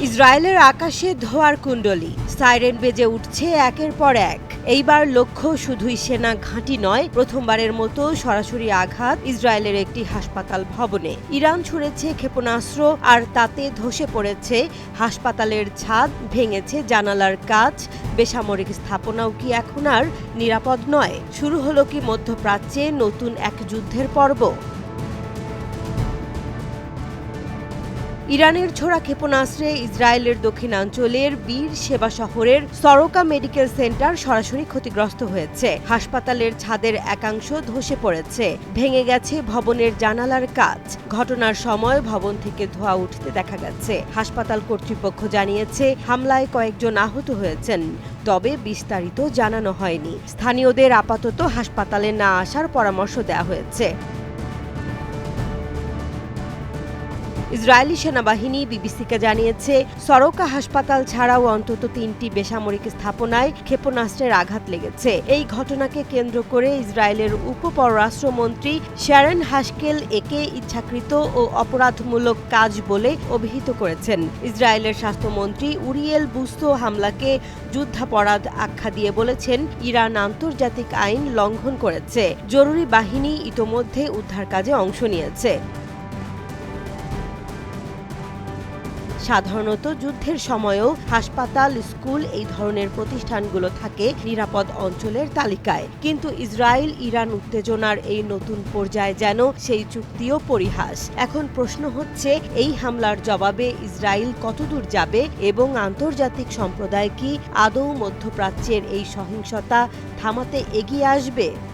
ইসরায়েলের আকাশে ধোঁয়ার কুণ্ডলী, সাইরেন বেজে উঠছে একের পর এক। এইবার লক্ষ্য শুধুই সেনা ঘাঁটি নয়, প্রথমবারের মতো সরাসরি আঘাত ইসরায়েলের একটি হাসপাতাল ভবনে। ইরান ছুড়েছে ক্ষেপণাস্ত্র, আর তাতে ধসে পড়েছে হাসপাতালের ছাদ, ভেঙেছে জানালার কাচ। বেসামরিক স্থাপনাও কি এখন আর নিরাপদ নয়? শুরু হলো কি মধ্যপ্রাচ্যে নতুন এক যুদ্ধের পর্ব? ইরানের ছোড়া ক্ষেপণাস্ত্রে ইসরায়েলের দক্ষিণাঞ্চলের বীর সেবা শহরের সরোকা মেডিকেল সেন্টার সরাসরি ক্ষতিগ্রস্ত হয়েছে। হাসপাতালের ছাদের একাংশ ধসে পড়েছে, ভেঙে গেছে ভবনের জানালার কাচ। ঘটনার সময় ভবন থেকে ধোঁয়া উঠতে দেখা গেছে। হাসপাতাল কর্তৃপক্ষ জানিয়েছে, হামলায় কয়েকজন আহত হয়েছেন, তবে বিস্তারিত জানানো হয়নি। স্থানীয়দের আপাতত হাসপাতালে না আসার পরামর্শ দেওয়া হয়েছে। ইসরায়েলি সেনাবাহিনী বিবিসিকে জানিয়েছে, সরোকা হাসপাতাল ছাড়াও অন্তত ৩টি বেসামরিক স্থাপনায় ক্ষেপণাস্ত্রের আঘাত লেগেছে। এই ঘটনাকে কেন্দ্র করে ইসরায়েলের উপপররাষ্ট্রমন্ত্রী শ্যারন হাস্কেল একে ইচ্ছাকৃত ও অপরাধমূলক কাজ বলে অভিহিত করেছেন। ইসরায়েলের স্বাস্থ্যমন্ত্রী উরিয়েল বুসো হামলাকে যুদ্ধাপরাধ আখ্যা দিয়ে বলেছেন, ইরান আন্তর্জাতিক আইন লঙ্ঘন করেছে। জরুরি বাহিনী ইতোমধ্যে উদ্ধার কাজে অংশ নিয়েছে। সাধারণত যুদ্ধের সময়ও হাসপাতাল, স্কুল এই ধরনের প্রতিষ্ঠানগুলো থাকে নিরাপদ অঞ্চলের তালিকায়। কিন্তু ইসরায়েল ইরান উত্তেজনার এই নতুন পর্যায়ে যেন সেই চুক্তিও পরিহাস। এখন প্রশ্ন হচ্ছে, এই হামলার জবাবে ইসরায়েল কতদূর যাবে এবং আন্তর্জাতিক সম্প্রদায় কি আদৌ মধ্যপ্রাচ্যের এই সহিংসতা থামাতে এগিয়ে আসবে?